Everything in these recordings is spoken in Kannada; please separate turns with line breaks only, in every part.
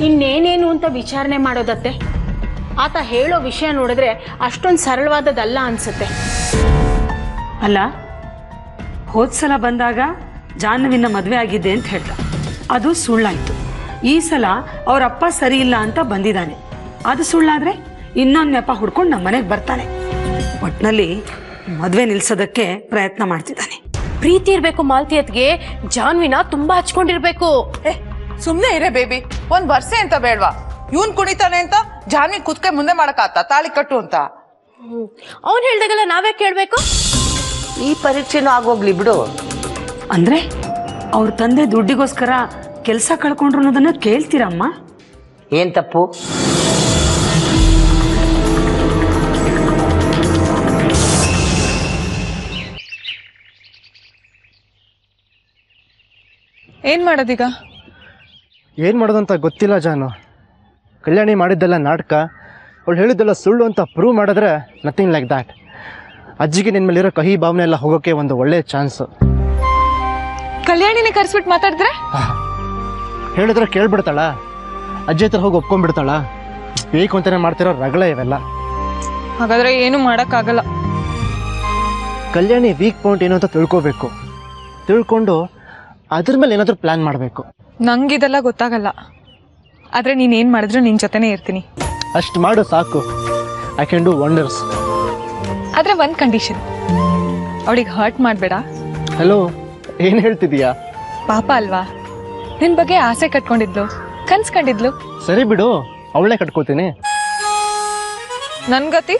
ಇನ್ನೇನೇನು ಅಂತ ವಿಚಾರಣೆ ಮಾಡೋದತ್ತೆ. ಆತ ಹೇಳೋ ವಿಷಯ ನೋಡಿದ್ರೆ ಅಷ್ಟೊಂದು ಸರಳವಾದದ್ದಲ್ಲ ಅನ್ಸುತ್ತೆ.
ಅಲ್ಲ, ಹೋದ್ಸಲ ಬಂದಾಗ ಜಾಹ್ನವಿನ ಮದುವೆ ಆಗಿದೆ ಅಂತ ಹೇಳ್ದ, ಅದು ಸುಳ್ಳಾಯ್ತು. ಈ ಸಲ ಅವ್ರ ಅಪ್ಪ ಸರಿ ಇಲ್ಲ ಅಂತ ಬಂದಿದ್ದಾನೆ, ಅದು ಸುಳ್ಳಾದ್ರೆ ಇನ್ನೊಂದು ನೆಪ ಹುಡ್ಕೊಂಡು ನಮ್ಮ ಮನೆಗೆ ಬರ್ತಾನೆ. ಒಟ್ನಲ್ಲಿ ಮದುವೆ ನಿಲ್ಸೋದಕ್ಕೆ ಪ್ರಯತ್ನ ಮಾಡ್ತಿದ್ದಾನೆ.
ಪ್ರೀತಿ ಇರ್ಬೇಕು ಮಾಲ್ತಿಯತ್ಗೆ, ಜಾನ್ವಿನ ತುಂಬಾ ಹಚ್ಕೊಂಡಿರ್ಬೇಕು.
ಸುಮ್ನೆ ಇರೇ ಬೇಬಿ, ಒಂದ್ ವರ್ಷೆ ಅಂತ ಬೇಡ್ವಾ? ಇವನ್ ಕುಣಿತಾನೆ ಅಂತ ಜಾನ್ವಿ ಕುತ್ಕೆ ಮುಂದೆ ಮಾಡಕಾತ ತಾಳಿ ಕಟ್ಟು ಅಂತ.
ಅವ್ನ್ ಹೇಳ್ದಾಗೆಲ್ಲ ನಾವೇ ಕೇಳ್ಬೇಕು?
ಈ ಪರೀಕ್ಷೆನೂ ಆಗೋಗ್ಲಿ ಬಿಡು.
ಅಂದ್ರೆ ಅವ್ರ ತಂದೆ ದುಡ್ಡಿಗೋಸ್ಕರ ಕೆಲಸ ಕಳ್ಕೊಂಡ್ರು ಅನ್ನೋದನ್ನ ಕೇಳ್ತೀರಮ್ಮ?
ಏನ್ ತಪ್ಪು?
ಏನ್ ಮಾಡೋದೀಗ?
ಏನು ಮಾಡೋದಂತ ಗೊತ್ತಿಲ್ಲ ಜಾನು. ಕಲ್ಯಾಣಿ ಮಾಡಿದ್ದೆಲ್ಲ ನಾಟಕ, ಅವಳು ಹೇಳಿದ್ದೆಲ್ಲ ಸುಳ್ಳು ಅಂತ ಪ್ರೂವ್ ಮಾಡಿದ್ರೆ ನಥಿಂಗ್ ಲೈಕ್ ದ್ಯಾಟ್. ಅಜ್ಜಿಗೆ ನಿನ್ನ ಮೇಲಿರೋ ಕಹಿ ಭಾವನೆ ಎಲ್ಲ ಹೋಗೋಕ್ಕೆ ಒಂದು ಒಳ್ಳೆ ಚಾನ್ಸ್.
ಕಲ್ಯಾಣಿನೇ ಕರ್ಸ್ಬಿಟ್ಟು ಮಾತಾಡಿದ್ರೆ?
ಹೇಳಿದ್ರೆ ಕೇಳ್ಬಿಡ್ತಾಳ, ಅಜ್ಜಿ ಹತ್ರ ಹೋಗಿ ಒಪ್ಕೊಂಡ್ಬಿಡ್ತಾಳ. ಬೇಕು ಅಂತಾನೆ ಮಾಡ್ತಿರೋ ರಗಳ ಇವೆಲ್ಲ.
ಹಾಗಾದ್ರೆ ಏನು ಮಾಡೋಕ್ಕಾಗಲ್ಲ.
ಕಲ್ಯಾಣಿ ವೀಕ್ ಪಾಯಿಂಟ್ ಏನು ಅಂತ ತಿಳ್ಕೋಬೇಕು. ತಿಳ್ಕೊಂಡು ಅದ್ರ ಮೇಲೆ ಏನಾದರೂ ಪ್ಲಾನ್ ಮಾಡಬೇಕು.
ನಂಗಿದೆಲ್ಲ ಗೊತ್ತಾಗಲ್ಲ, ಆದ್ರೆ ನೀನೇನ್ ಮಾಡಿದ್ರು ನಿನ್ ಜೊತೆನೇ ಇರ್ತೀನಿ.
ಅಷ್ಟು ಮಾಡು ಸಾಕು. I can do wonders.
ಆದ್ರೆ ಒಂದ್ ಕಂಡೀಷನ್, ಅವಳಿಗೆ ಹರ್ಟ್ ಮಾಡ್ಬೇಡ.
ಹಲೋ, ಏನು ಹೇಳ್ತಿದೀಯಾ?
ಪಾಪ ಅಲ್ವಾ, ನಿನ್ ಬಗ್ಗೆ ಆಸೆ ಕಟ್ಕೊಂಡಿದ್ಲು, ಕನ್ಸ್ ಕಂಡಿದ್ಲು.
ಸರಿ ಬಿಡು, ಅವಳೇ ಕಟ್ಕೋತೀನಿ.
ನನ್ ಗತಿ?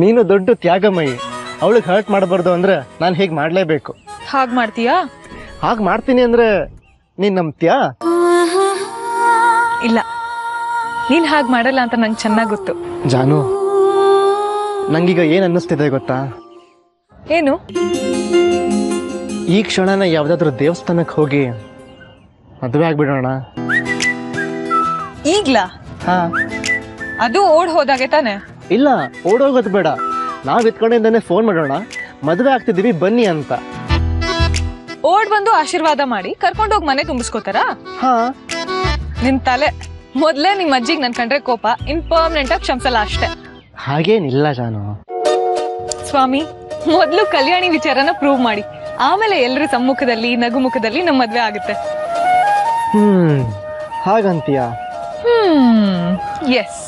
ನೀನು ದೊಡ್ಡ ತ್ಯಾಗಮಯಿ. ಅವಳಿಗೆ ಹರ್ಟ್ ಮಾಡಬಾರ್ದು ಅಂದ್ರೆ ನಾನು ಹೇಗೆ ಮಾಡಲೇಬೇಕು.
ಹಾಗ್ ಮಾಡ್ತೀಯಾ?
ಹಾಗೆ ಮಾಡ್ತೀನಿ ಅಂದ್ರೆ ನೀನು ನಂಬ್ತೀಯಾ?
ಇಲ್ಲ, ನೀನ್ ಹಾಗ್ ಮಾಡಲ್ಲ ಅಂತ ನಂಗೆ ಚೆನ್ನಾಗ್ ಗೊತ್ತು.
ಜಾನು, ನಂಗೀಗ ಏನು ಅನ್ನಿಸ್ತಿದೆ ಗೊತ್ತಾ?
ಏನು?
ಈ ಕ್ಷಣನ ಯಾವ್ದಾದ್ರು ದೇವಸ್ಥಾನಕ್ಕೆ ಹೋಗಿ ಮದುವೆ ಆಗ್ಬಿಡೋಣ.
ಈಗ್ಲಾ?
ಹಾ.
ಅದು ಓಡ್ ಹೋದಾಗೆ ತಾನೆ?
ಇಲ್ಲ, ಓಡೋಗೋದು ಬೇಡ. ನಾವು ಇತ್ಕೊಂಡಿಂದಾನೆ ಫೋನ್ ಮಾಡೋಣ, ಮದುವೆ ಆಗ್ತಿದ್ದೀವಿ ಬನ್ನಿ ಅಂತ.
ಓಡ್ ಬಂದು ಆಶೀರ್ವಾದ ಮಾಡಿ ಕರ್ಕೊಂಡೋಗಿ ಮನೆ ತುಂಬಿಸ್ಕೋತಾರ?
ಹಾ.
ನಿನ್ ತಲೆ. ಮೊದ್ಲೇ ನಿಮ್ ಅಜ್ಜಿಗೆ ನನ್ ಕಂಡ್ರೆ ಕೋಪ, ಇನ್ಪರ್ಮನೆಂಟ್ ಆಗಿ ಕ್ಷಮಿಸಲ್ಲ ಅಷ್ಟೇ.
ಹಾಗೇನಿಲ್ಲ ಜಾನು.
ಸ್ವಾಮಿ, ಮೊದ್ಲು ಕಲ್ಯಾಣಿ ವಿಚಾರನ ಪ್ರೂವ್ ಮಾಡಿ, ಆಮೇಲೆ ಎಲ್ರ ಸಮ್ಮುಖದಲ್ಲಿ ನಗುಮುಖದಲ್ಲಿ ನಮ್ ಮದ್ವೆ ಆಗುತ್ತೆ.
ಹಾಗಂತೀಯಾ?
ಎಸ್.